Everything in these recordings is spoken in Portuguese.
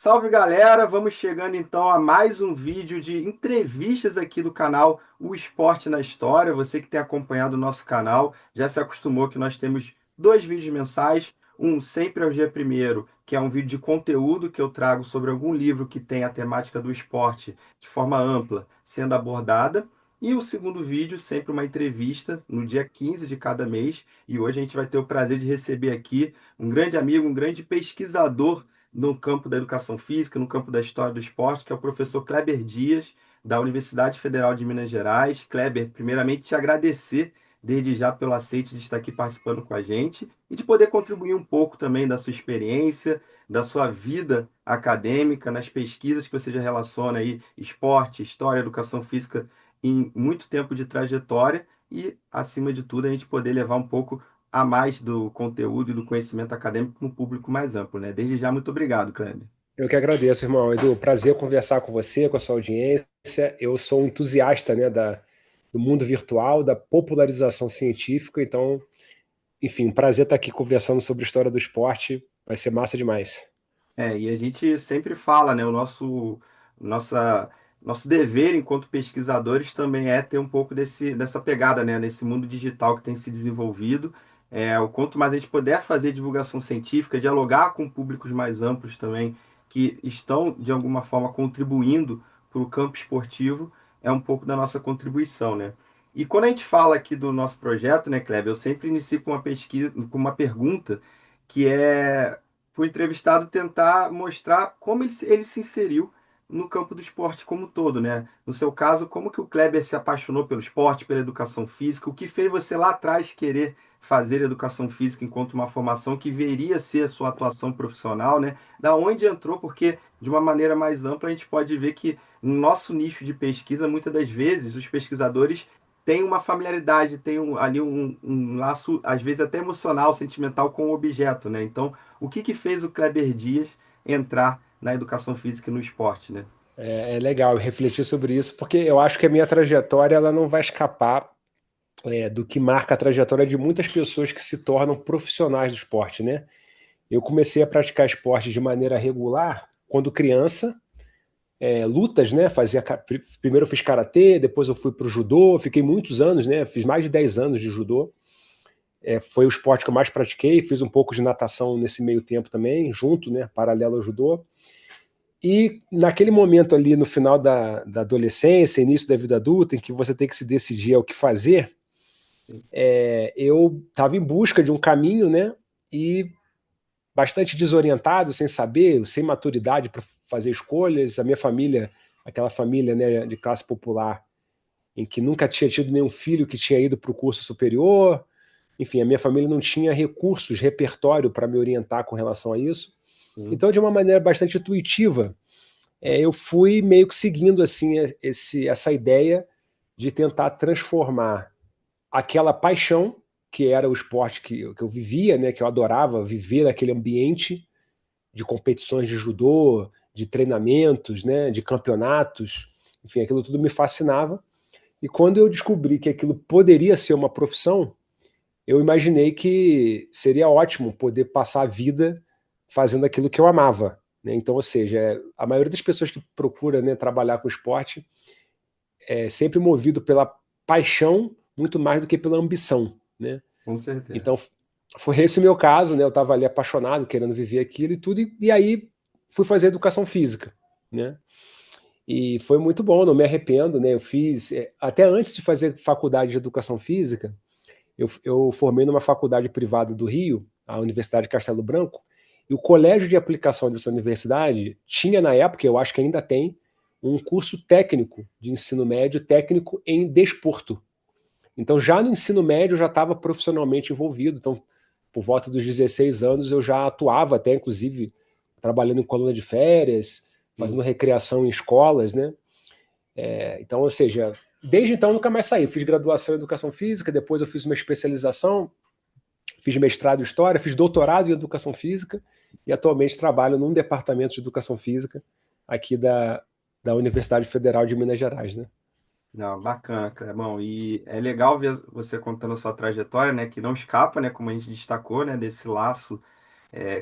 Salve galera, vamos chegando então a mais um vídeo de entrevistas aqui do canal O Esporte na História. Você que tem acompanhado o nosso canal já se acostumou que nós temos dois vídeos mensais, um sempre ao dia primeiro, que é um vídeo de conteúdo que eu trago sobre algum livro que tem a temática do esporte de forma ampla sendo abordada, e o segundo vídeo, sempre uma entrevista no dia 15 de cada mês. E hoje a gente vai ter o prazer de receber aqui um grande amigo, um grande pesquisador no campo da educação física, no campo da história do esporte, que é o professor Kleber Dias, da Universidade Federal de Minas Gerais. Kleber, primeiramente te agradecer desde já pelo aceite de estar aqui participando com a gente e de poder contribuir um pouco também da sua experiência, da sua vida acadêmica, nas pesquisas que você já relaciona aí, esporte, história, educação física, em muito tempo de trajetória e, acima de tudo, a gente poder levar um pouco a mais do conteúdo e do conhecimento acadêmico para um público mais amplo, né? Desde já, muito obrigado, Kleber. Eu que agradeço, irmão. Edu, prazer conversar com você, com a sua audiência. Eu sou um entusiasta, né, do mundo virtual, da popularização científica. Então, enfim, um prazer estar aqui conversando sobre a história do esporte. Vai ser massa demais. E a gente sempre fala, né? Nossa, nosso dever enquanto pesquisadores também é ter um pouco dessa pegada, né? Nesse mundo digital que tem se desenvolvido. O quanto mais a gente puder fazer divulgação científica, dialogar com públicos mais amplos também, que estão, de alguma forma, contribuindo para o campo esportivo, é um pouco da nossa contribuição, né? E quando a gente fala aqui do nosso projeto, né, Kleber, eu sempre inicio com uma pesquisa, com uma pergunta que é o entrevistado tentar mostrar como ele se inseriu no campo do esporte como um todo, né? No seu caso, como que o Kleber se apaixonou pelo esporte, pela educação física? O que fez você lá atrás querer fazer educação física enquanto uma formação que viria a ser a sua atuação profissional, né? Da onde entrou? Porque de uma maneira mais ampla a gente pode ver que no nosso nicho de pesquisa, muitas das vezes os pesquisadores têm uma familiaridade, têm ali um laço, às vezes até emocional, sentimental com o objeto, né? Então, o que que fez o Kleber Dias entrar na educação física e no esporte, né? É legal refletir sobre isso, porque eu acho que a minha trajetória ela não vai escapar do que marca a trajetória de muitas pessoas que se tornam profissionais do esporte, né? Eu comecei a praticar esporte de maneira regular quando criança, lutas, né? Primeiro eu fiz karatê, depois eu fui para o judô, fiquei muitos anos, né? Fiz mais de 10 anos de judô. Foi o esporte que eu mais pratiquei, fiz um pouco de natação nesse meio tempo também, junto, né? Paralelo ao judô. E naquele momento ali, no final da adolescência, início da vida adulta, em que você tem que se decidir o que fazer, eu estava em busca de um caminho, né? E bastante desorientado, sem saber, sem maturidade para fazer escolhas. A minha família, aquela família, né, de classe popular, em que nunca tinha tido nenhum filho que tinha ido para o curso superior. Enfim, a minha família não tinha recursos, repertório para me orientar com relação a isso. Sim, Então, de uma maneira bastante intuitiva, eu fui meio que seguindo assim essa ideia de tentar transformar aquela paixão que era o esporte que eu vivia, né, que eu adorava viver naquele ambiente de competições de judô, de treinamentos, né, de campeonatos, enfim, aquilo tudo me fascinava. E quando eu descobri que aquilo poderia ser uma profissão, eu imaginei que seria ótimo poder passar a vida fazendo aquilo que eu amava. Né? Então, ou seja, a maioria das pessoas que procura, né, trabalhar com esporte é sempre movido pela paixão muito mais do que pela ambição. Né? com certeza. Então, foi esse o meu caso, né? Eu estava ali apaixonado, querendo viver aquilo e tudo, e aí fui fazer educação física, né? E foi muito bom, não me arrependo, né? Eu fiz, até antes de fazer faculdade de educação física, eu formei numa faculdade privada do Rio, a Universidade de Castelo Branco, e o colégio de aplicação dessa universidade tinha na época, eu acho que ainda tem, um curso técnico de ensino médio, técnico em desporto. Então, já no ensino médio, eu já estava profissionalmente envolvido. Então, por volta dos 16 anos, eu já atuava até, inclusive, trabalhando em coluna de férias, fazendo Sim. recreação em escolas, né? Então, ou seja, desde então, eu nunca mais saí. Fiz graduação em educação física, depois eu fiz uma especialização, fiz mestrado em história, fiz doutorado em educação física e atualmente trabalho num departamento de educação física aqui da Universidade Federal de Minas Gerais, né? Não, bacana, cara. Bom, e é legal ver você contando a sua trajetória, né? Que não escapa, né? Como a gente destacou, né? Desse laço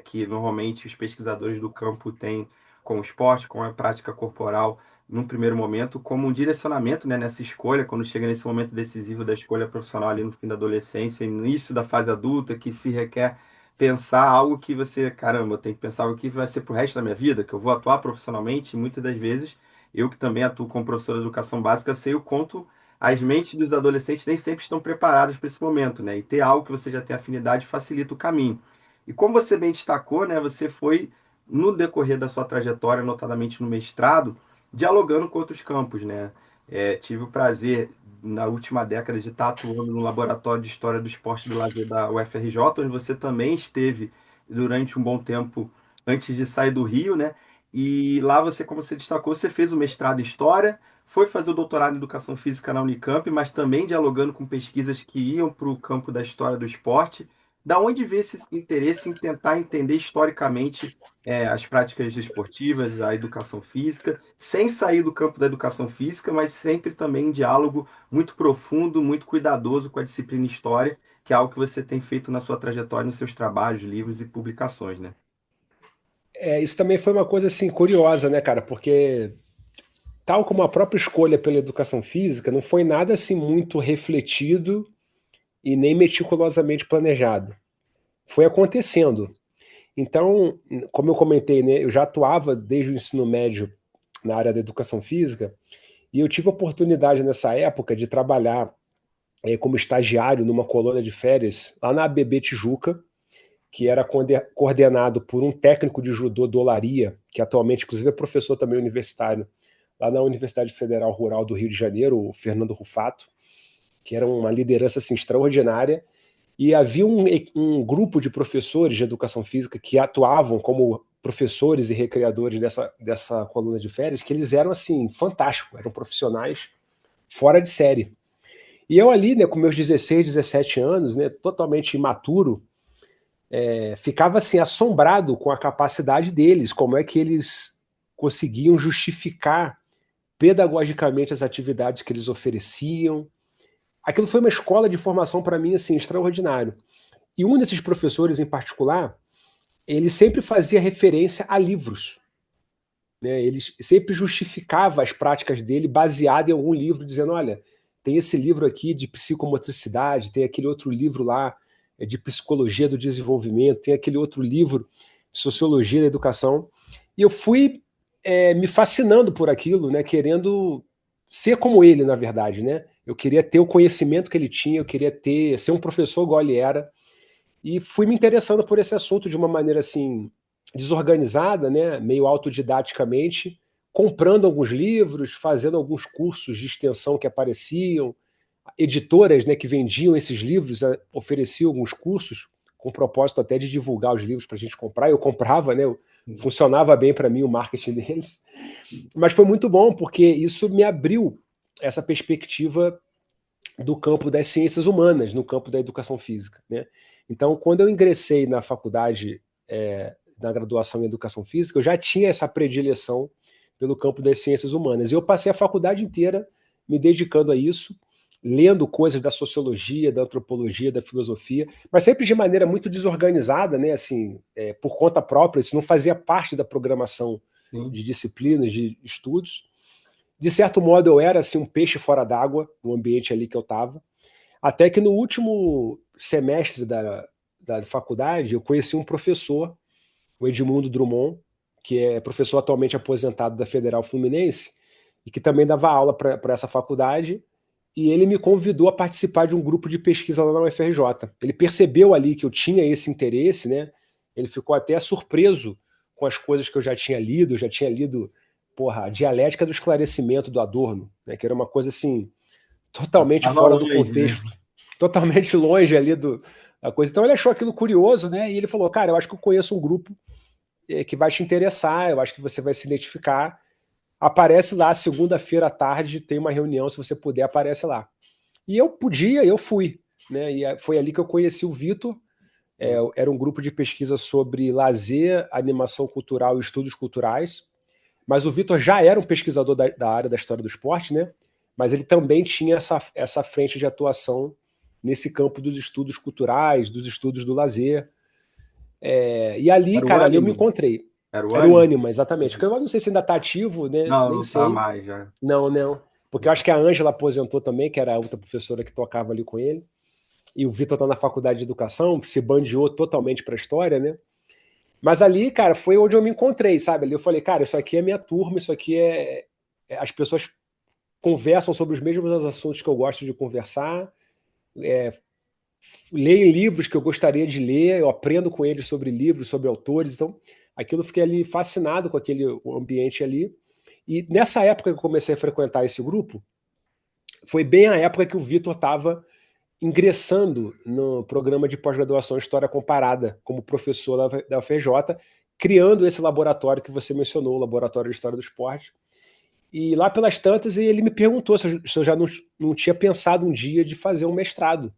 que normalmente os pesquisadores do campo têm com o esporte, com a prática corporal, num primeiro momento, como um direcionamento, né, nessa escolha, quando chega nesse momento decisivo da escolha profissional ali no fim da adolescência, início da fase adulta, que se requer pensar algo que você, caramba, eu tenho que pensar algo que vai ser pro resto da minha vida, que eu vou atuar profissionalmente, e muitas das vezes, eu que também atuo como professor de educação básica, sei o quanto as mentes dos adolescentes nem sempre estão preparadas para esse momento, né? E ter algo que você já tem afinidade facilita o caminho. E como você bem destacou, né, você foi, no decorrer da sua trajetória, notadamente no mestrado, dialogando com outros campos, né? Tive o prazer, na última década, de estar atuando no Laboratório de História do Esporte e do Lazer da UFRJ, onde você também esteve durante um bom tempo antes de sair do Rio, né? E lá você, como você destacou, você fez o mestrado em História, foi fazer o doutorado em Educação Física na Unicamp, mas também dialogando com pesquisas que iam para o campo da história do esporte. Da onde veio esse interesse em tentar entender historicamente as práticas esportivas, a educação física, sem sair do campo da educação física, mas sempre também em diálogo muito profundo, muito cuidadoso com a disciplina História, que é algo que você tem feito na sua trajetória, nos seus trabalhos, livros e publicações, né? Isso também foi uma coisa assim curiosa, né, cara? Porque tal como a própria escolha pela educação física, não foi nada assim muito refletido e nem meticulosamente planejado. Foi acontecendo. Então, como eu comentei, né, eu já atuava desde o ensino médio na área da educação física e eu tive a oportunidade nessa época de trabalhar como estagiário numa colônia de férias lá na ABB Tijuca, que era coordenado por um técnico de judô do Olaria, que atualmente, inclusive, é professor também universitário lá na Universidade Federal Rural do Rio de Janeiro, o Fernando Rufato, que era uma liderança assim, extraordinária. E havia um grupo de professores de educação física que atuavam como professores e recreadores dessa coluna de férias, que eles eram assim fantásticos, eram profissionais fora de série. E eu ali, né, com meus 16, 17 anos, né, totalmente imaturo, ficava assim assombrado com a capacidade deles, como é que eles conseguiam justificar pedagogicamente as atividades que eles ofereciam. Aquilo foi uma escola de formação para mim assim extraordinário. E um desses professores em particular, ele sempre fazia referência a livros. Né? Ele sempre justificava as práticas dele baseado em algum livro, dizendo: olha, tem esse livro aqui de psicomotricidade, tem aquele outro livro lá de psicologia do desenvolvimento, tem aquele outro livro de sociologia da educação. E eu fui me fascinando por aquilo, né? Querendo ser como ele, na verdade. Né? Eu queria ter o conhecimento que ele tinha, eu queria ser um professor igual ele era. E fui me interessando por esse assunto de uma maneira assim desorganizada, né, meio autodidaticamente, comprando alguns livros, fazendo alguns cursos de extensão que apareciam, editoras, né, que vendiam esses livros ofereciam alguns cursos com o propósito até de divulgar os livros para a gente comprar. Eu comprava, né, funcionava bem para mim o marketing deles, mas foi muito bom porque isso me abriu essa perspectiva do campo das ciências humanas, no campo da educação física. Né? Então, quando eu ingressei na faculdade, na graduação em educação física, eu já tinha essa predileção pelo campo das ciências humanas. E eu passei a faculdade inteira me dedicando a isso, lendo coisas da sociologia, da antropologia, da filosofia, mas sempre de maneira muito desorganizada, né? Assim, por conta própria, isso não fazia parte da programação Sim. de disciplinas, de estudos. De certo modo, eu era assim, um peixe fora d'água no ambiente ali que eu estava. Até que no último semestre da faculdade, eu conheci um professor, o Edmundo Drummond, que é professor atualmente aposentado da Federal Fluminense, e que também dava aula para essa faculdade, e ele me convidou a participar de um grupo de pesquisa lá na UFRJ. Ele percebeu ali que eu tinha esse interesse, né? Ele ficou até surpreso com as coisas que eu já tinha lido. Eu já tinha lido, porra, a Dialética do Esclarecimento do Adorno, né? Que era uma coisa assim totalmente Tava fora do longe, né? contexto, totalmente longe ali da coisa. Então ele achou aquilo curioso, né? E ele falou: cara, eu acho que eu conheço um grupo que vai te interessar, eu acho que você vai se identificar. Aparece lá, segunda-feira à tarde, tem uma reunião, se você puder, aparece lá. E eu podia, eu fui. Né? E foi ali que eu conheci o Vitor. Era um grupo de pesquisa sobre lazer, animação cultural e estudos culturais. Mas o Vitor já era um pesquisador da área da história do esporte, né? Mas ele também tinha essa frente de atuação nesse campo dos estudos culturais, dos estudos do lazer. E ali, Era o cara, ali eu me ano, encontrei. Era o Era o Anima? Anima, exatamente. Eu não sei se ainda está ativo, né? Não, Nem não tá sei. mais já. Não, não. Porque eu acho que a Ângela aposentou também, que era a outra professora que tocava ali com ele. E o Vitor está na faculdade de educação, se bandeou totalmente para a história, né? Mas ali, cara, foi onde eu me encontrei, sabe? Ali eu falei, cara, isso aqui é minha turma, isso aqui as pessoas conversam sobre os mesmos assuntos que eu gosto de conversar, leem livros que eu gostaria de ler, eu aprendo com eles sobre livros, sobre autores, então aquilo eu fiquei ali fascinado com aquele ambiente ali. E nessa época que eu comecei a frequentar esse grupo, foi bem a época que o Vitor estava ingressando no programa de pós-graduação em História Comparada, como professor da UFRJ, criando esse laboratório que você mencionou, o Laboratório de História do Esporte. E lá pelas tantas, ele me perguntou se eu já não tinha pensado um dia de fazer um mestrado,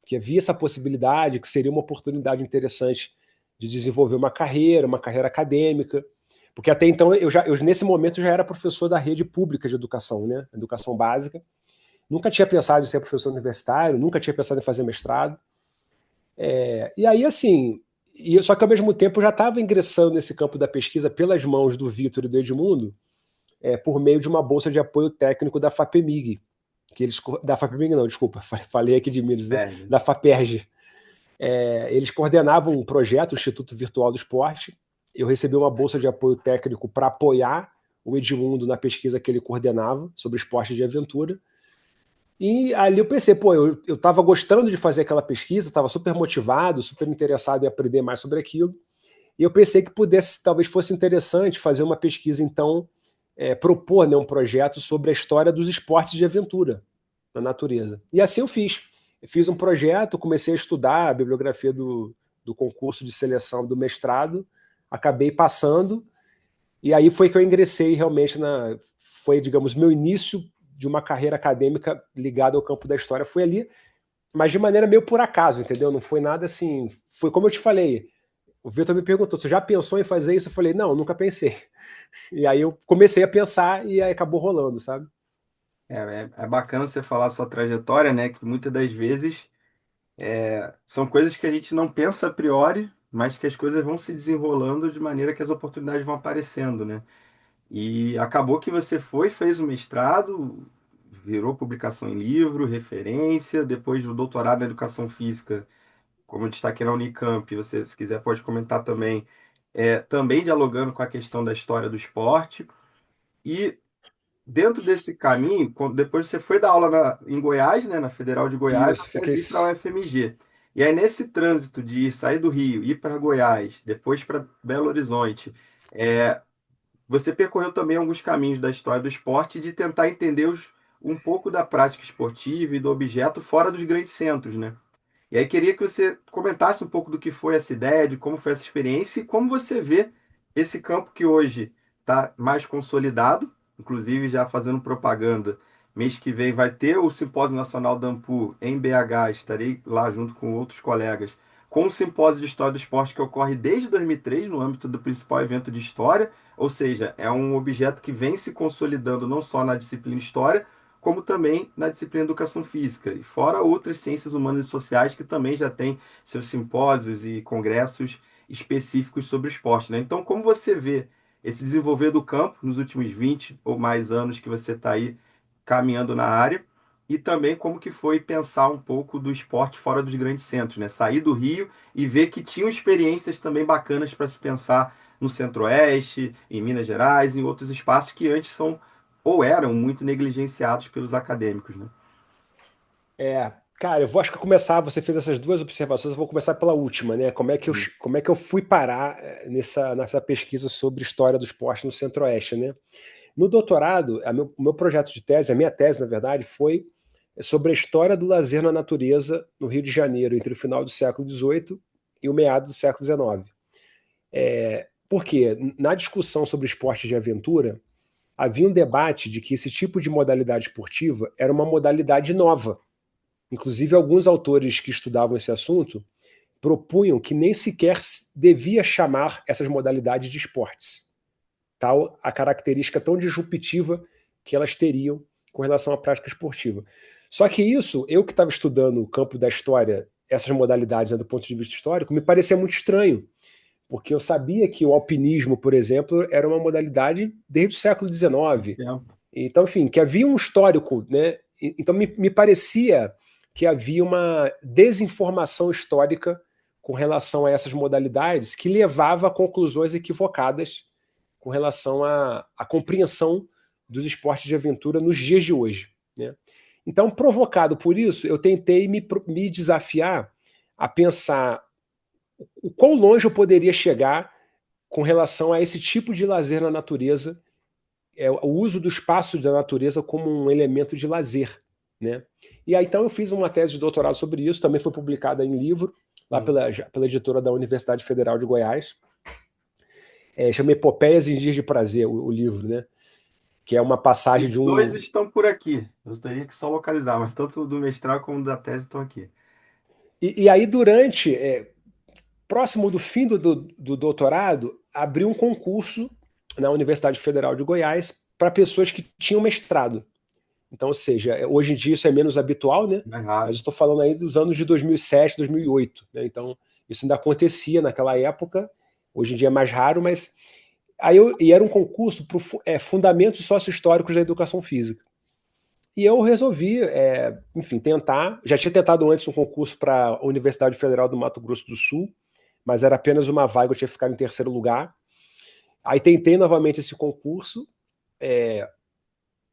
que havia essa possibilidade, que seria uma oportunidade interessante de desenvolver uma carreira acadêmica, porque até então nesse momento já era professor da rede pública de educação, né, educação básica. Nunca tinha pensado em ser professor universitário, nunca tinha pensado em fazer mestrado. E aí, assim, só que ao mesmo tempo eu já estava ingressando nesse campo da pesquisa pelas mãos do Vitor e do Edmundo, por meio de uma bolsa de apoio técnico da FAPEMIG, da FAPEMIG não, desculpa, falei aqui de Minas, né? Perde. Da FAPERJ. Eles coordenavam um projeto, o Instituto Virtual do Esporte. Eu recebi uma bolsa de apoio técnico para apoiar o Edmundo na pesquisa que ele coordenava sobre esporte de aventura. E ali eu pensei, pô, eu estava gostando de fazer aquela pesquisa, estava super motivado, super interessado em aprender mais sobre aquilo. E eu pensei que talvez fosse interessante fazer uma pesquisa, então, propor, né, um projeto sobre a história dos esportes de aventura na natureza. E assim eu fiz. Eu fiz um projeto, comecei a estudar a bibliografia do concurso de seleção do mestrado, acabei passando, e aí foi que eu ingressei realmente foi, digamos, meu início de uma carreira acadêmica ligada ao campo da história. Foi ali, mas de maneira meio por acaso, entendeu? Não foi nada assim. Foi como eu te falei. O Vitor me perguntou: você já pensou em fazer isso? Eu falei: não, nunca pensei. E aí eu comecei a pensar e aí acabou rolando, sabe? É bacana você falar a sua trajetória, né? Que muitas das vezes são coisas que a gente não pensa a priori, mas que as coisas vão se desenrolando de maneira que as oportunidades vão aparecendo, né? E acabou que você fez o mestrado, virou publicação em livro, referência, depois do doutorado em educação física, como eu destaquei na Unicamp, você, se quiser, pode comentar também, também dialogando com a questão da história do esporte. E dentro desse caminho, depois você foi dar aula em Goiás, né, na Federal de Goiás, Isso, até fiquei. vir para a UFMG. E aí, nesse trânsito de sair do Rio, ir para Goiás, depois para Belo Horizonte, você percorreu também alguns caminhos da história do esporte de tentar entender um pouco da prática esportiva e do objeto fora dos grandes centros, né? E aí queria que você comentasse um pouco do que foi essa ideia, de como foi essa experiência e como você vê esse campo que hoje está mais consolidado, inclusive já fazendo propaganda. Mês que vem vai ter o Simpósio Nacional da Ampu em BH, estarei lá junto com outros colegas, com o Simpósio de História do Esporte que ocorre desde 2003 no âmbito do principal evento de história, ou seja, é um objeto que vem se consolidando não só na disciplina História, como também na disciplina Educação Física, e fora outras ciências humanas e sociais que também já têm seus simpósios e congressos específicos sobre o esporte, né? Então, como você vê esse desenvolver do campo nos últimos 20 ou mais anos que você está aí caminhando na área, e também como que foi pensar um pouco do esporte fora dos grandes centros, né? Sair do Rio e ver que tinham experiências também bacanas para se pensar no Centro-Oeste, em Minas Gerais, em outros espaços que antes são ou eram muito negligenciados pelos acadêmicos, né? Cara, eu vou acho que começar. Você fez essas duas observações, eu vou começar pela última, né? Como é que eu fui parar nessa pesquisa sobre história do esporte no Centro-Oeste, né? No doutorado, o meu projeto de tese, a minha tese, na verdade, foi sobre a história do lazer na natureza no Rio de Janeiro, entre o final do século XVIII e o meado do século XIX. Por quê? Na discussão sobre esporte de aventura, havia um debate de que esse tipo de modalidade esportiva era uma modalidade nova. Inclusive, alguns autores que estudavam esse assunto propunham que nem sequer devia chamar essas modalidades de esportes, tal a característica tão disruptiva que elas teriam com relação à prática esportiva. Só que isso, eu que estava estudando o campo da história, essas modalidades, né, do ponto de vista histórico, me parecia muito estranho, porque eu sabia que o alpinismo, por exemplo, era uma modalidade desde o século XIX. Então, enfim, que havia um histórico, né? Então me parecia que havia uma desinformação histórica com relação a essas modalidades que levava a conclusões equivocadas com relação à compreensão dos esportes de aventura nos dias de hoje, né? Então, provocado por isso, eu tentei me desafiar a pensar o quão longe eu poderia chegar com relação a esse tipo de lazer na natureza, o uso do espaço da natureza como um elemento de lazer, né? E aí, então, eu fiz uma tese de doutorado sobre isso, também foi publicada em livro, lá pela editora da Universidade Federal de Goiás. Chama Epopeias em Dias de Prazer, o livro, né? Que é uma passagem Os de dois um... estão por aqui. Eu teria que só localizar, mas tanto do mestrado como da tese estão aqui. E aí, próximo do fim do doutorado, abriu um concurso na Universidade Federal de Goiás para pessoas que tinham mestrado. Então, ou seja, hoje em dia isso é menos habitual, né? Não é Mas raro. estou falando aí dos anos de 2007, 2008, né? Então, isso ainda acontecia naquela época. Hoje em dia é mais raro, mas e era um concurso para fundamentos sócio-históricos da educação física. E eu resolvi, enfim, tentar. Já tinha tentado antes um concurso para a Universidade Federal do Mato Grosso do Sul, mas era apenas uma vaga, eu tinha ficado em terceiro lugar. Aí tentei novamente esse concurso,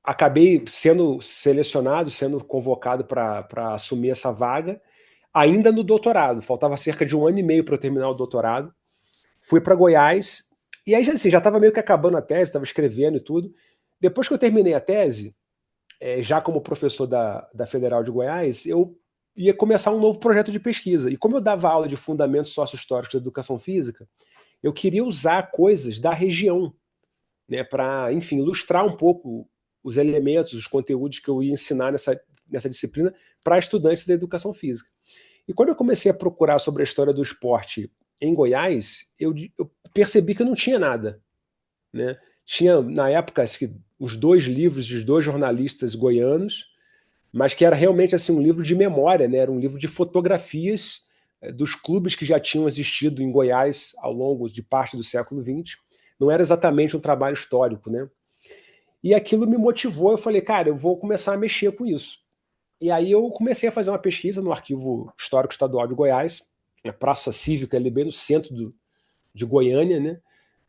acabei sendo selecionado, sendo convocado para assumir essa vaga, ainda no doutorado. Faltava cerca de 1 ano e meio para eu terminar o doutorado. Fui para Goiás, e aí assim, já estava meio que acabando a tese, estava escrevendo e tudo. Depois que eu terminei a tese, já como professor da Federal de Goiás, eu ia começar um novo projeto de pesquisa. E como eu dava aula de fundamentos sócio-históricos da educação física, eu queria usar coisas da região, né, para, enfim, ilustrar um pouco os elementos, os conteúdos que eu ia ensinar nessa disciplina para estudantes da educação física. E quando eu comecei a procurar sobre a história do esporte em Goiás, eu percebi que eu não tinha nada, né? Tinha, na época, os 2 livros de 2 jornalistas goianos, mas que era realmente assim um livro de memória, né? Era um livro de fotografias dos clubes que já tinham existido em Goiás ao longo de parte do século XX. Não era exatamente um trabalho histórico, né? E aquilo me motivou, eu falei, cara, eu vou começar a mexer com isso. E aí eu comecei a fazer uma pesquisa no Arquivo Histórico Estadual de Goiás, na Praça Cívica, ali bem no centro de Goiânia, né?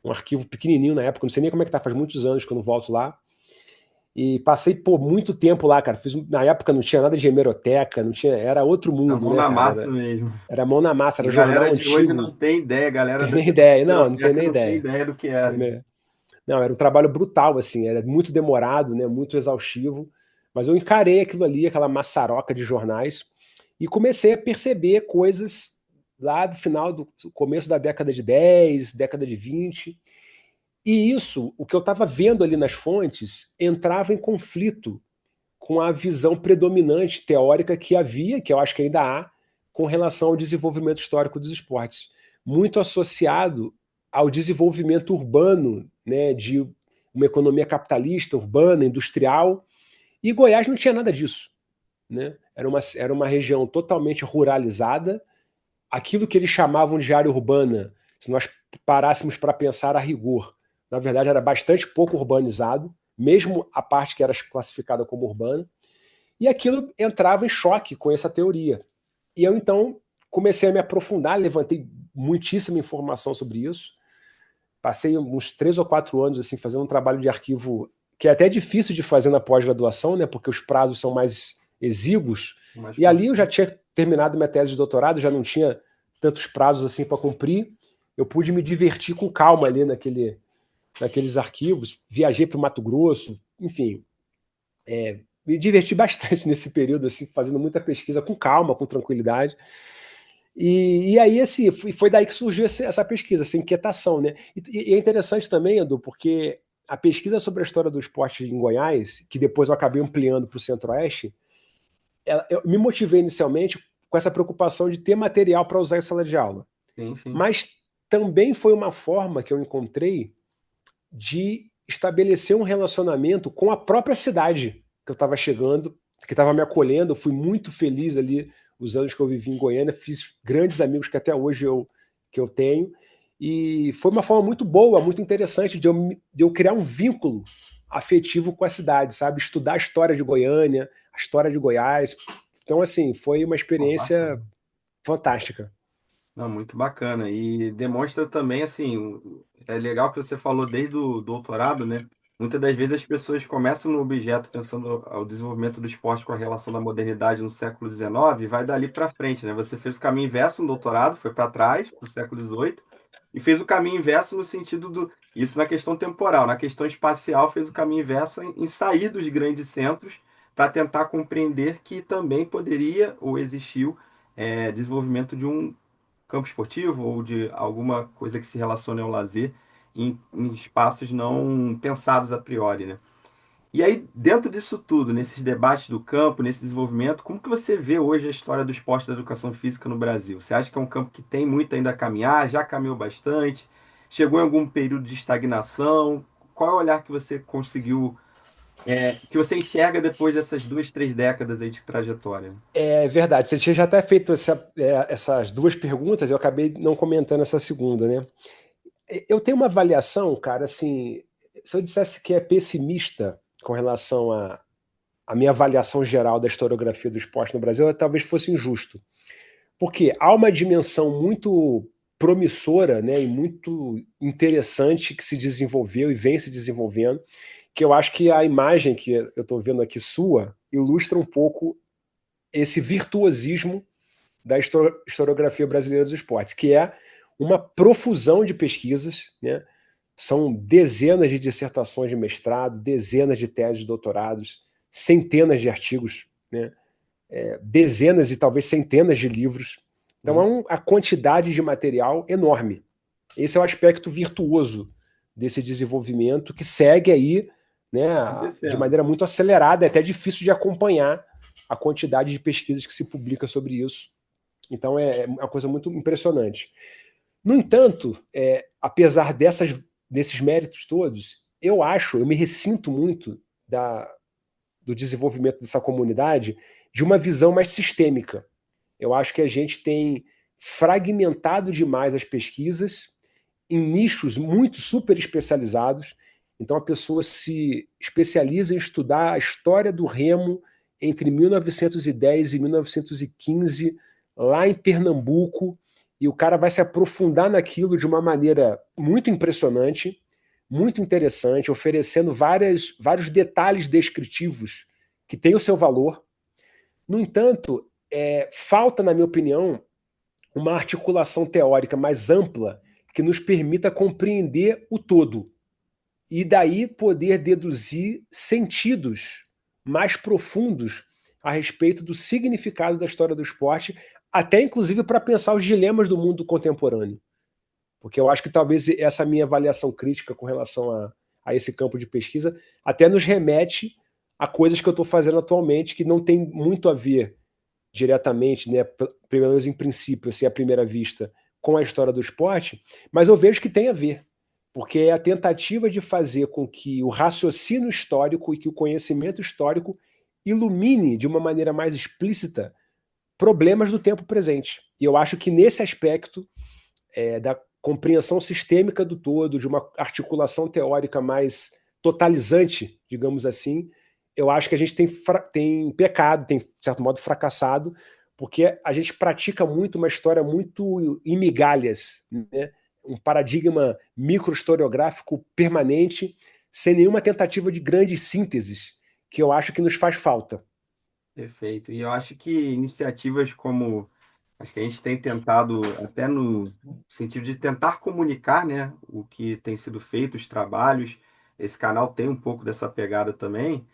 Um arquivo pequenininho na época, não sei nem como é que tá, faz muitos anos que eu não volto lá. E passei por muito tempo lá, cara. Na época não tinha nada de hemeroteca, não tinha, era outro A mundo, mão né, na cara? massa mesmo. Era mão na massa, A era jornal galera de hoje antigo. não tem ideia, a galera Tem da nem ideia, não tem biblioteca nem não tem ideia. ideia do que era. Né? Não, era um trabalho brutal, assim, era muito demorado, né, muito exaustivo, mas eu encarei aquilo ali, aquela maçaroca de jornais, e comecei a perceber coisas lá do final, do começo da década de 10, década de 20, e isso, o que eu estava vendo ali nas fontes, entrava em conflito com a visão predominante teórica que havia, que eu acho que ainda há, com relação ao desenvolvimento histórico dos esportes, muito associado ao desenvolvimento urbano, né, de uma economia capitalista, urbana, industrial, e Goiás não tinha nada disso, né? Era uma região totalmente ruralizada, aquilo que eles chamavam de área urbana, se nós parássemos para pensar a rigor, na verdade era bastante pouco urbanizado, mesmo a parte que era classificada como urbana, e aquilo entrava em choque com essa teoria. E eu então comecei a me aprofundar, levantei muitíssima informação sobre isso, passei uns 3 ou 4 anos assim fazendo um trabalho de arquivo que é até difícil de fazer na pós-graduação, né, porque os prazos são mais exíguos, Mas e ali eu já tinha terminado minha tese de doutorado, já não tinha tantos prazos assim para cumprir, eu pude me divertir com calma ali naqueles arquivos, viajei para o Mato Grosso, enfim, me diverti bastante nesse período, assim, fazendo muita pesquisa com calma, com tranquilidade. E aí, assim, foi daí que surgiu essa pesquisa, essa inquietação, né? E é interessante também, Edu, porque a pesquisa sobre a história do esporte em Goiás, que depois eu acabei ampliando para o Centro-Oeste, eu me motivei inicialmente com essa preocupação de ter material para usar em sala de aula. sim, sim. Mas também foi uma forma que eu encontrei de estabelecer um relacionamento com a própria cidade que eu estava chegando, que estava me acolhendo. Eu fui muito feliz ali os anos que eu vivi em Goiânia, fiz grandes amigos que até hoje que eu tenho. E foi uma forma muito boa, muito interessante de eu criar um vínculo afetivo com a cidade, sabe? Estudar a história de Goiânia, a história de Goiás. Então, assim, foi uma Pô, experiência bacana. fantástica. Não, muito bacana. E demonstra também, assim, é legal que você falou desde o doutorado, né? Muitas das vezes as pessoas começam no objeto pensando o desenvolvimento do esporte com a relação da modernidade no século XIX e vai dali para frente, né? Você fez o caminho inverso no doutorado, foi para trás, do século XVIII, e fez o caminho inverso no sentido do... Isso na questão temporal. Na questão espacial, fez o caminho inverso em sair dos grandes centros para tentar compreender que também poderia ou existiu desenvolvimento de um campo esportivo ou de alguma coisa que se relacione ao lazer em espaços não pensados a priori, né? E aí, dentro disso tudo, nesses debates do campo, nesse desenvolvimento, como que você vê hoje a história do esporte e da educação física no Brasil? Você acha que é um campo que tem muito ainda a caminhar, já caminhou bastante, chegou em algum período de estagnação? Qual é o olhar que você conseguiu, que você enxerga depois dessas 2, 3 décadas aí de trajetória? É verdade, você tinha já até feito essas duas perguntas, eu acabei não comentando essa segunda, né? Eu tenho uma avaliação, cara, assim, se eu dissesse que é pessimista com relação à minha avaliação geral da historiografia do esporte no Brasil, talvez fosse injusto. Porque há uma dimensão muito promissora, né, e muito interessante que se desenvolveu e vem se desenvolvendo, que eu acho que a imagem que eu estou vendo aqui sua ilustra um pouco esse virtuosismo da historiografia brasileira dos esportes, que é uma profusão de pesquisas, né? São dezenas de dissertações de mestrado, dezenas de teses de doutorados, centenas de artigos, né? Dezenas e talvez centenas de livros. Então há a quantidade de material enorme. Esse é o aspecto virtuoso desse desenvolvimento que segue aí, né, de Acontecendo. maneira muito acelerada, é até difícil de acompanhar a quantidade de pesquisas que se publica sobre isso. Então é uma coisa muito impressionante. No entanto, apesar desses méritos todos, eu me ressinto muito do desenvolvimento dessa comunidade de uma visão mais sistêmica. Eu acho que a gente tem fragmentado demais as pesquisas em nichos muito super especializados. Então a pessoa se especializa em estudar a história do remo entre 1910 e 1915, lá em Pernambuco, e o cara vai se aprofundar naquilo de uma maneira muito impressionante, muito interessante, oferecendo vários detalhes descritivos que têm o seu valor. No entanto, falta, na minha opinião, uma articulação teórica mais ampla que nos permita compreender o todo e daí poder deduzir sentidos mais profundos a respeito do significado da história do esporte, até inclusive para pensar os dilemas do mundo contemporâneo. Porque eu acho que talvez essa minha avaliação crítica com relação a esse campo de pesquisa até nos remete a coisas que eu estou fazendo atualmente que não tem muito a ver diretamente, né, pelo menos em princípio, assim, à primeira vista, com a história do esporte, mas eu vejo que tem a ver, porque é a tentativa de fazer com que o raciocínio histórico e que o conhecimento histórico ilumine de uma maneira mais explícita problemas do tempo presente. E eu acho que nesse aspecto da compreensão sistêmica do todo, de uma articulação teórica mais totalizante, digamos assim, eu acho que a gente tem pecado, tem, de certo modo, fracassado, porque a gente pratica muito uma história muito em migalhas, né? Um paradigma microhistoriográfico permanente, sem nenhuma tentativa de grandes sínteses, que eu acho que nos faz falta. Perfeito. E eu acho que iniciativas como acho que a gente tem tentado, até no sentido de tentar comunicar, né, o que tem sido feito, os trabalhos, esse canal tem um pouco dessa pegada também,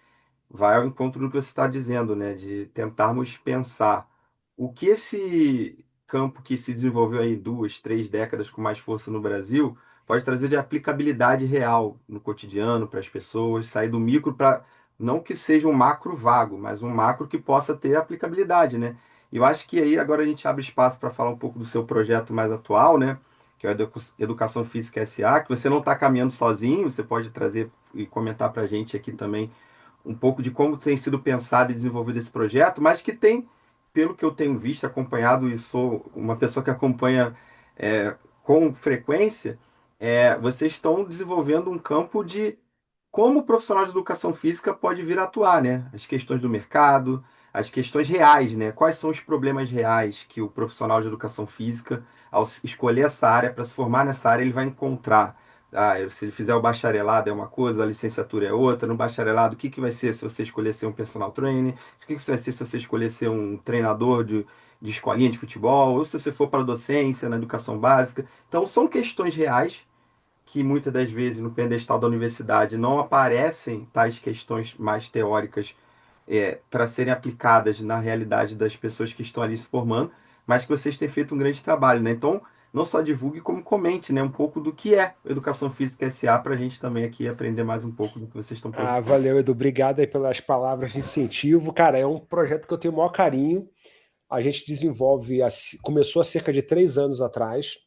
vai ao encontro do que você está dizendo, né? De tentarmos pensar o que esse campo que se desenvolveu aí 2, 3 décadas com mais força no Brasil pode trazer de aplicabilidade real no cotidiano para as pessoas, sair do micro para não que seja um macro vago, mas um macro que possa ter aplicabilidade, né? E eu acho que aí agora a gente abre espaço para falar um pouco do seu projeto mais atual, né? Que é a Educação Física SA, que você não está caminhando sozinho, você pode trazer e comentar para a gente aqui também um pouco de como tem sido pensado e desenvolvido esse projeto, mas que tem, pelo que eu tenho visto, acompanhado, e sou uma pessoa que acompanha com frequência, vocês estão desenvolvendo um campo de como o profissional de educação física pode vir a atuar, né? As questões do mercado, as questões reais, né? Quais são os problemas reais que o profissional de educação física, ao escolher essa área, para se formar nessa área, ele vai encontrar. Ah, se ele fizer o bacharelado é uma coisa, a licenciatura é outra. No bacharelado, o que que vai ser se você escolher ser um personal trainer? O que que vai ser se você escolher ser um treinador de escolinha de futebol? Ou se você for para a docência, na educação básica? Então, são questões reais que muitas das vezes no pedestal da universidade não aparecem tais questões mais teóricas para serem aplicadas na realidade das pessoas que estão ali se formando, mas que vocês têm feito um grande trabalho, né? Então, não só divulgue, como comente, né, um pouco do que é Educação Física SA para a gente também aqui aprender mais um pouco do que vocês estão Ah, propondo. valeu, Edu. Obrigado aí pelas palavras de incentivo. Cara, é um projeto que eu tenho o maior carinho. A gente desenvolve, começou há cerca de 3 anos atrás.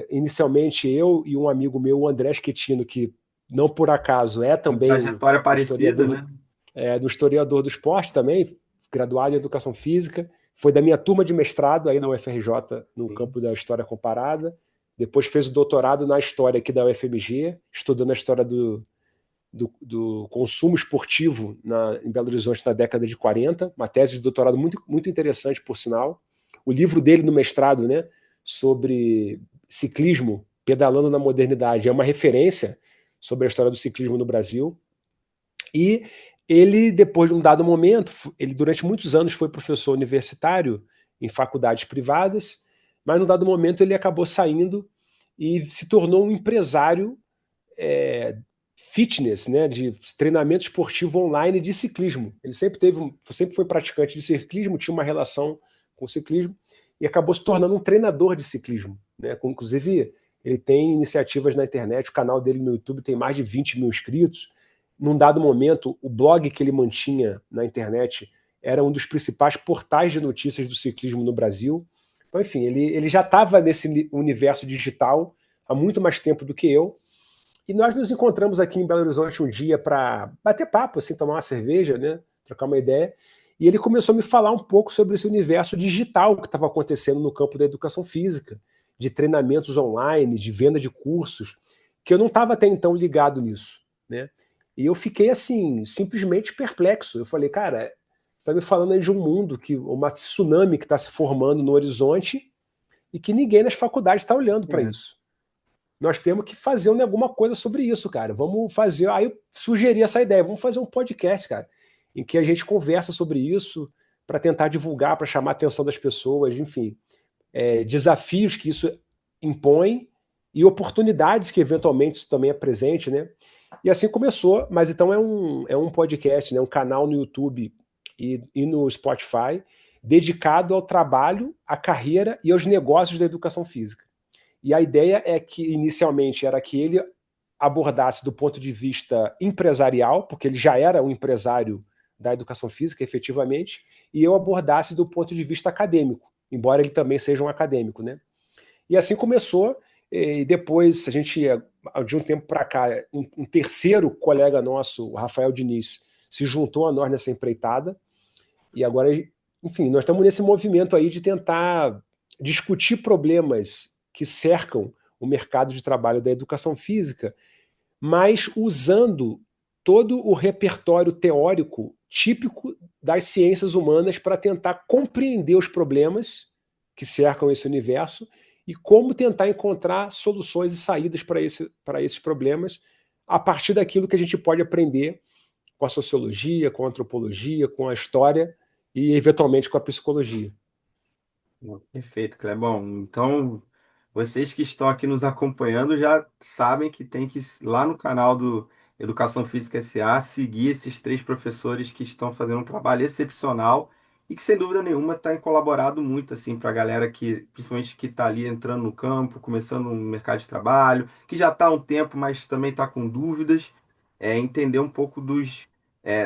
Inicialmente eu e um amigo meu, o André Schettino, que não por acaso é Uma também trajetória parecida, né? do historiador do esporte também, graduado em Educação Física, foi da minha turma de mestrado aí na UFRJ, no Sim. campo da História Comparada. Depois fez o doutorado na História aqui da UFMG, estudando a história do consumo esportivo em Belo Horizonte na década de 40, uma tese de doutorado muito, muito interessante, por sinal. O livro dele no mestrado, né, sobre ciclismo, pedalando na modernidade, é uma referência sobre a história do ciclismo no Brasil. E ele, depois de um dado momento, ele durante muitos anos foi professor universitário em faculdades privadas, mas num dado momento ele acabou saindo e se tornou um empresário é, fitness, né, de treinamento esportivo online de ciclismo. Ele sempre foi praticante de ciclismo, tinha uma relação com o ciclismo e acabou se tornando um treinador de ciclismo, né? Inclusive, ele tem iniciativas na internet, o canal dele no YouTube tem mais de 20 mil inscritos. Num dado momento, o blog que ele mantinha na internet era um dos principais portais de notícias do ciclismo no Brasil. Então, enfim, ele já estava nesse universo digital há muito mais tempo do que eu. E nós nos encontramos aqui em Belo Horizonte um dia para bater papo, assim, tomar uma cerveja, né? Trocar uma ideia. E ele começou a me falar um pouco sobre esse universo digital que estava acontecendo no campo da educação física, de treinamentos online, de venda de cursos, que eu não estava até então ligado nisso, né? E eu fiquei assim, simplesmente perplexo. Eu falei, cara, você está me falando aí de um mundo, uma tsunami que está se formando no horizonte e que ninguém nas faculdades está olhando para É. isso. Nós temos que fazer alguma coisa sobre isso, cara. Vamos fazer. Aí eu sugeri essa ideia, vamos fazer um podcast, cara, em que a gente conversa sobre isso para tentar divulgar, para chamar a atenção das pessoas, enfim, desafios que isso impõe e oportunidades que eventualmente isso também é presente, né? E assim começou, mas então é um podcast, né? Um canal no YouTube e no Spotify dedicado ao trabalho, à carreira e aos negócios da educação física. E a ideia é que, inicialmente, era que ele abordasse do ponto de vista empresarial, porque ele já era um empresário da educação física, efetivamente, e eu abordasse do ponto de vista acadêmico, embora ele também seja um acadêmico, né? E assim começou, e depois a gente, de um tempo para cá, um terceiro colega nosso, o Rafael Diniz, se juntou a nós nessa empreitada, e agora, enfim, nós estamos nesse movimento aí de tentar discutir problemas que cercam o mercado de trabalho da educação física, mas usando todo o repertório teórico típico das ciências humanas para tentar compreender os problemas que cercam esse universo e como tentar encontrar soluções e saídas para esses problemas a partir daquilo que a gente pode aprender com a sociologia, com a antropologia, com a história e, eventualmente, com a psicologia. Perfeito, Clebão. Então, vocês que estão aqui nos acompanhando já sabem que tem que, lá no canal do Educação Física SA, seguir esses três professores que estão fazendo um trabalho excepcional e que, sem dúvida nenhuma, tem colaborado muito assim, para a galera que, principalmente que está ali entrando no campo, começando no mercado de trabalho, que já está há um tempo, mas também está com dúvidas, entender um pouco dos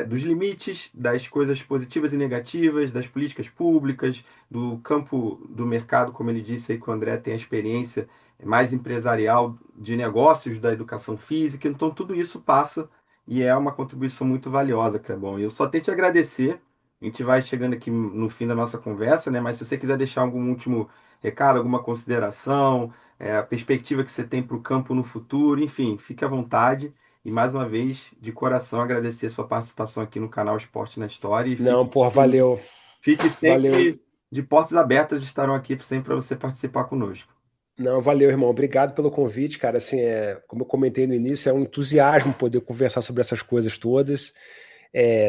limites, das coisas positivas e negativas, das políticas públicas, do campo do mercado, como ele disse aí que o André tem a experiência mais empresarial de negócios da educação física, então tudo isso passa e é uma contribuição muito valiosa, que é bom. E eu só tenho que te agradecer. A gente vai chegando aqui no fim da nossa conversa, né? Mas se você quiser deixar algum último recado, alguma consideração, a perspectiva que você tem para o campo no futuro, enfim, fique à vontade. E mais uma vez, de coração, agradecer a sua participação aqui no canal Esporte na História e Não, fique, porra, valeu. fique Valeu. sempre de portas abertas, estarão aqui sempre para você participar conosco. Não, valeu, irmão. Obrigado pelo convite, cara. Assim, como eu comentei no início, é um entusiasmo poder conversar sobre essas coisas todas.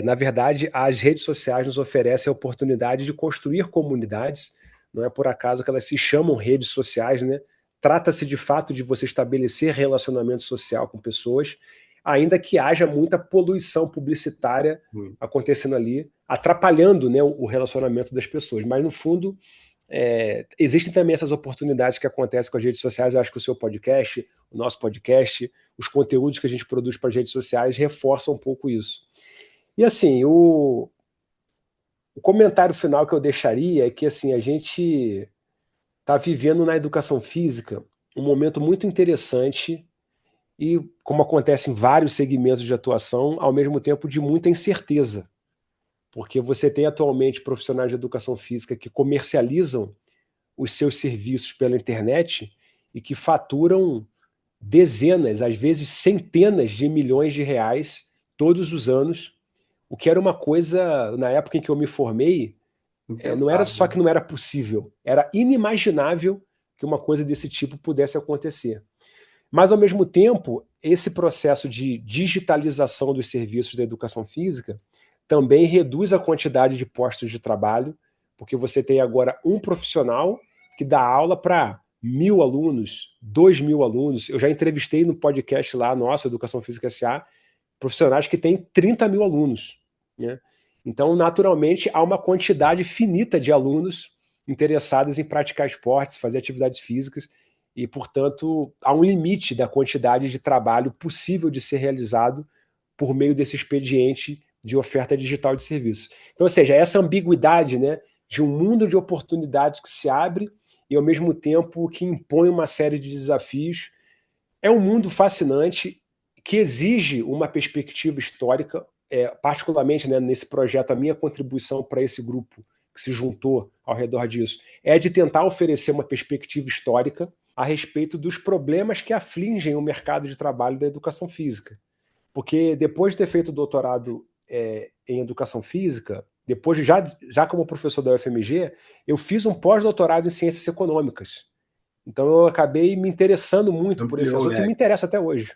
Na verdade, as redes sociais nos oferecem a oportunidade de construir comunidades. Não é por acaso que elas se chamam redes sociais, né? Trata-se de fato de você estabelecer relacionamento social com pessoas, ainda que haja muita poluição publicitária Hum. acontecendo ali, atrapalhando, né, o relacionamento das pessoas. Mas, no fundo, existem também essas oportunidades que acontecem com as redes sociais. Eu acho que o seu podcast, o nosso podcast, os conteúdos que a gente produz para as redes sociais reforçam um pouco isso. E assim, o comentário final que eu deixaria é que assim, a gente está vivendo na educação física um momento muito interessante e, como acontece em vários segmentos de atuação, ao mesmo tempo de muita incerteza. Porque você tem atualmente profissionais de educação física que comercializam os seus serviços pela internet e que faturam dezenas, às vezes centenas de milhões de reais todos os anos, o que era uma coisa, na época em que eu me formei, não era só Impensável. que não era possível, era inimaginável que uma coisa desse tipo pudesse acontecer. Mas, ao mesmo tempo, esse processo de digitalização dos serviços da educação física também reduz a quantidade de postos de trabalho, porque você tem agora um profissional que dá aula para 1.000 alunos, 2.000 alunos. Eu já entrevistei no podcast lá, nossa, Educação Física SA, profissionais que têm 30 mil alunos. Né? Então, naturalmente, há uma quantidade finita de alunos interessados em praticar esportes, fazer atividades físicas, e, portanto, há um limite da quantidade de trabalho possível de ser realizado por meio desse expediente de oferta digital de serviços. Então, ou seja, essa ambiguidade, né, de um mundo de oportunidades que se abre e, ao mesmo tempo, que impõe uma série de desafios, é um mundo fascinante que exige uma perspectiva histórica, particularmente, né, nesse projeto, a minha contribuição para esse grupo que se juntou ao redor disso é de tentar oferecer uma perspectiva histórica a respeito dos problemas que afligem o mercado de trabalho da educação física. Porque depois de ter feito doutorado em educação física, depois de já como professor da UFMG, eu fiz um pós-doutorado em ciências econômicas. Então eu acabei me interessando muito por esse Ampliou o assunto e me leque. interessa até hoje.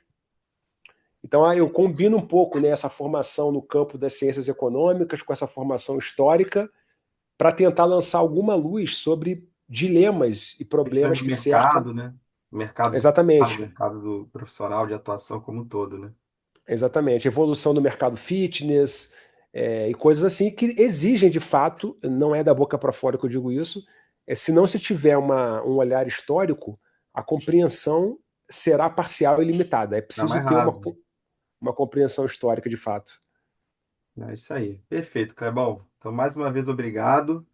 Então eu combino um pouco, né, essa formação no campo das ciências econômicas com essa formação histórica para tentar lançar alguma luz sobre dilemas e Questões problemas de que cercam. mercado, né? O mercado de trabalho, o Exatamente. mercado do profissional de atuação como um todo, né? Exatamente. Evolução do mercado fitness, e coisas assim que exigem, de fato, não é da boca para fora que eu digo isso, se não se tiver um olhar histórico, a compreensão será parcial e limitada. É Dá preciso mais ter raso. uma compreensão histórica de fato. É isso aí. Perfeito, Clebão. Então, mais uma vez, obrigado.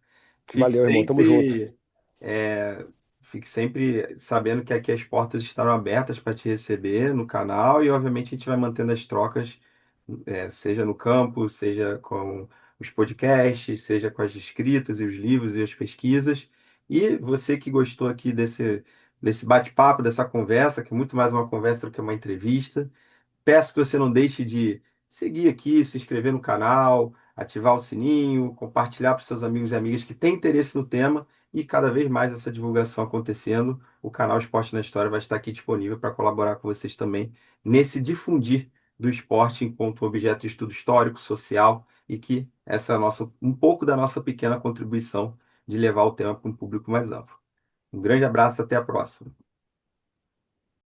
Fique Valeu, irmão. Tamo junto. sempre, é, fique sempre sabendo que aqui as portas estarão abertas para te receber no canal e, obviamente, a gente vai mantendo as trocas, seja no campo, seja com os podcasts, seja com as escritas e os livros e as pesquisas. E você que gostou aqui desse bate-papo, dessa conversa, que é muito mais uma conversa do que uma entrevista. Peço que você não deixe de seguir aqui, se inscrever no canal, ativar o sininho, compartilhar para seus amigos e amigas que têm interesse no tema e cada vez mais essa divulgação acontecendo, o canal Esporte na História vai estar aqui disponível para colaborar com vocês também nesse difundir do esporte enquanto objeto de estudo histórico, social e que essa é a nossa, um pouco da nossa pequena contribuição de levar o tema para um público mais amplo. Um grande abraço, até a próxima.